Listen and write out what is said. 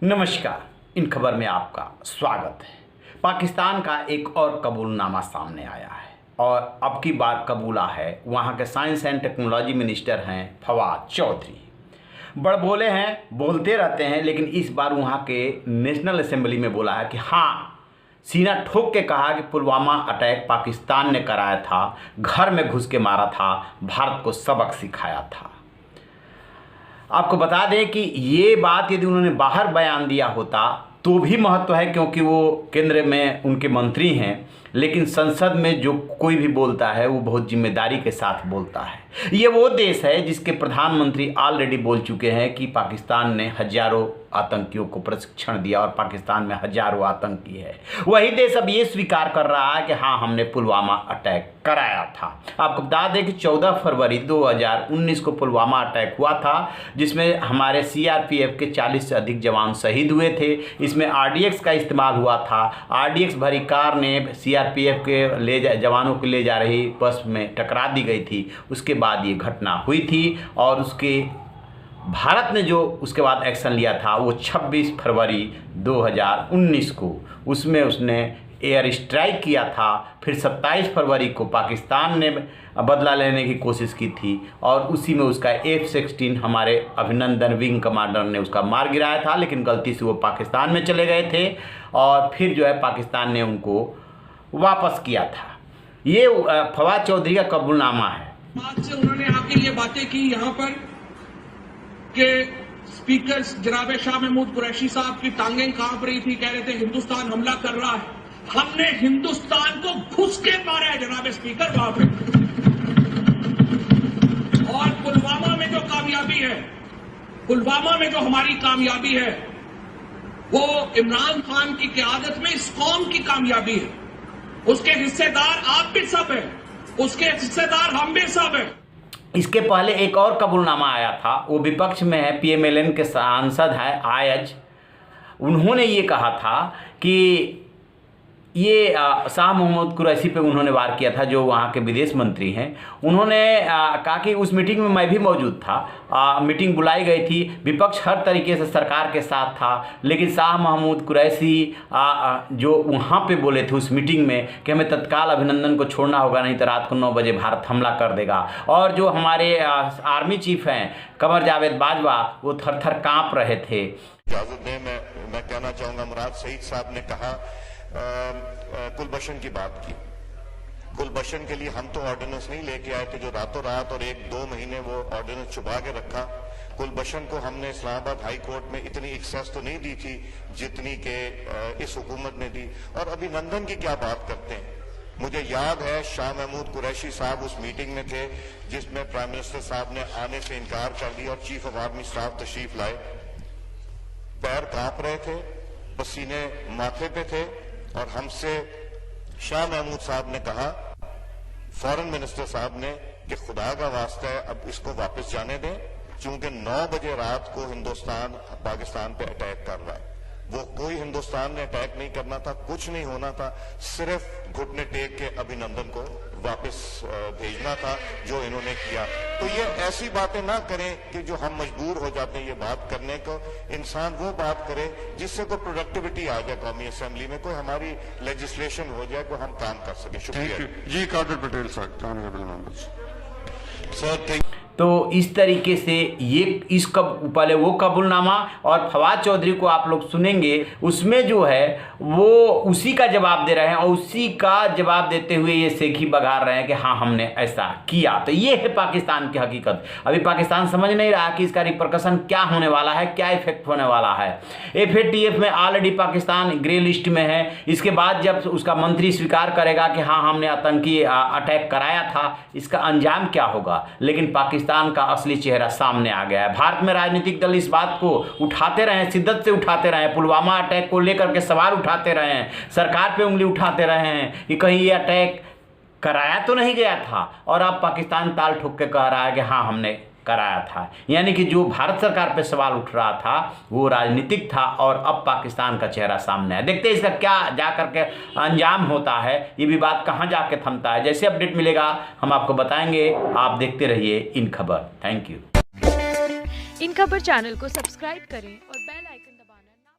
नमस्कार। इन खबर में आपका स्वागत है। पाकिस्तान का एक और कबूलनामा सामने आया है और अब की बार कबूला है वहाँ के साइंस एंड टेक्नोलॉजी मिनिस्टर हैं फवाद चौधरी। बड़बोले हैं, बोलते रहते हैं, लेकिन इस बार वहाँ के नेशनल असेंबली में बोला है कि हाँ, सीना ठोक के कहा कि पुलवामा अटैक पाकिस्तान ने कराया था, घर में घुस के मारा था, भारत को सबक सिखाया था। आपको बता दें कि ये बात यदि उन्होंने बाहर बयान दिया होता तो भी महत्व है, क्योंकि वो केंद्र में उनके मंत्री हैं, लेकिन संसद में जो कोई भी बोलता है वो बहुत जिम्मेदारी के साथ बोलता है। ये वो देश है जिसके प्रधानमंत्री ऑलरेडी बोल चुके हैं कि पाकिस्तान ने हजारों आतंकियों को प्रशिक्षण दिया और पाकिस्तान में हजारों आतंकी है। वही देश अब ये स्वीकार कर रहा है कि हाँ, हमने पुलवामा अटैक कराया था। आपको बता दें कि 14 फरवरी 2019 को पुलवामा अटैक हुआ था, जिसमें हमारे सीआरपीएफ के 40 से अधिक जवान शहीद हुए थे। इसमें आरडीएक्स का इस्तेमाल हुआ था। आरडीएक्स भरी कार ने सीआरपीएफ के जवानों को ले जा रही बस में टकरा दी गई थी। उसके बाद ये घटना हुई थी और भारत ने जो उसके बाद एक्शन लिया था वो 26 फरवरी 2019 को, उसमें उसने एयर स्ट्राइक किया था। फिर 27 फरवरी को पाकिस्तान ने बदला लेने की कोशिश की थी और उसी में उसका F-16 हमारे अभिनंदन विंग कमांडर ने उसका मार गिराया था, लेकिन गलती से वो पाकिस्तान में चले गए थे और फिर जो है पाकिस्तान ने उनको वापस किया था। ये फवाद चौधरी का कबूलनामा है। बाद से उन्होंने आके ये बातें की यहाँ पर कि स्पीकर जनाब शाह महमूद कुरैशी साहब की टांगें कांप रही थी, कह रहे थे हिंदुस्तान हमला कर रहा है। हमने हिंदुस्तान को घुस के मारा है जनाब स्पीकर वहां पे। और पुलवामा में जो कामयाबी है, पुलवामा में जो हमारी कामयाबी है, वो इमरान खान की क़यादत में इस कौम की कामयाबी है। उसके हिस्सेदार आप भी सब हैं, उसके हिस्सेदार हम भी सब हैं। इसके पहले एक और कबूलनामा आया था, वो विपक्ष में है, पीएमएलएन के सांसद है आयज। उन्होंने ये कहा था कि ये शाह महमूद कुरैशी पे उन्होंने वार किया था, जो वहाँ के विदेश मंत्री हैं। उन्होंने कहा कि उस मीटिंग में मैं भी मौजूद था। मीटिंग बुलाई गई थी, विपक्ष हर तरीके से सरकार के साथ था, लेकिन शाह महमूद कुरैशी जो वहाँ पे बोले थे उस मीटिंग में कि हमें तत्काल अभिनंदन को छोड़ना होगा, नहीं तो रात को 9 बजे भारत हमला कर देगा। और जो हमारे आर्मी चीफ हैं कमर जावेद बाजवा, वो थर थर काँप रहे थे। इजाजत दें, मैं कहना चाहूँगा, मुराद शहीद साहब ने कहा कुलभूषण की बात की। कुलभूषण के लिए हम तो ऑर्डिनेंस नहीं लेके आए थे जो रातों रात और 1-2 महीने वो ऑर्डिनेंस छुपा के रखा। कुलभूषण को हमने इस्लामाबाद हाई कोर्ट में इतनी एक्सेस तो नहीं दी थी जितनी के इस हुकूमत ने दी। और अभिनंदन की क्या बात करते हैं। मुझे याद है शाह महमूद कुरैशी साहब उस मीटिंग में थे जिसमें प्राइम मिनिस्टर साहब ने आने से इनकार कर दिया और चीफ ऑफ आर्मी स्टाफ तशरीफ लाए। पैर कांप रहे थे, पसीने माथे पे थे और हमसे शाह महमूद साहब ने कहा, फॉरेन मिनिस्टर साहब ने, कि खुदा का वास्ता है अब इसको वापस जाने दें, क्योंकि 9 बजे रात को हिंदुस्तान पाकिस्तान पे अटैक कर रहा है। वो कोई हिंदुस्तान ने अटैक नहीं करना था, कुछ नहीं होना था, सिर्फ घुटने टेक के अभिनंदन को वापस भेजना था, जो इन्होंने किया। तो ये ऐसी बातें ना करें कि जो हम मजबूर हो जाते हैं ये बात करने को। इंसान वो बात करे जिससे कोई प्रोडक्टिविटी आ जाए कौमी असेंबली में, कोई हमारी लेजिस्लेशन हो जाए, कोई हम काम कर सके। शुक्रिया जी। कादर पटेल सर। तो इस तरीके से ये पहले वो कबूलनामा और फवाद चौधरी को आप लोग सुनेंगे, उसमें जो है वो उसी का जवाब दे रहे हैं और उसी का जवाब देते हुए ये सेखी बघार रहे हैं कि हाँ, हमने ऐसा किया। तो ये है पाकिस्तान की हकीकत। अभी पाकिस्तान समझ नहीं रहा कि इसका रिपरकशन क्या होने वाला है, क्या इफेक्ट होने वाला है। FATF में ऑलरेडी पाकिस्तान ग्रे लिस्ट में है। इसके बाद जब उसका मंत्री स्वीकार करेगा कि हाँ, हमने आतंकी अटैक कराया था, इसका अंजाम क्या होगा। लेकिन पाकिस्तान का असली चेहरा सामने आ गया है। भारत में राजनीतिक दल इस बात को उठाते रहे, शिद्दत से उठाते रहे, पुलवामा अटैक को लेकर के सवाल उठाते रहे हैं, सरकार पे उंगली उठाते रहे हैं कि कहीं ये अटैक कराया तो नहीं गया था। और अब पाकिस्तान ताल ठोक के कह रहा है कि हाँ, हमने कराया था। यानी कि जो भारत सरकार पे सवाल उठ रहा था वो राजनीतिक था और अब पाकिस्तान का चेहरा सामने है। देखते हैं इसका क्या जा करके अंजाम होता है, ये विवाद कहाँ जाके थमता है। जैसे अपडेट मिलेगा हम आपको बताएंगे। आप देखते रहिए इन खबर। Thank you. इन खबर चैनल को सब्सक्राइब करें और बेल आइकन दबाना ना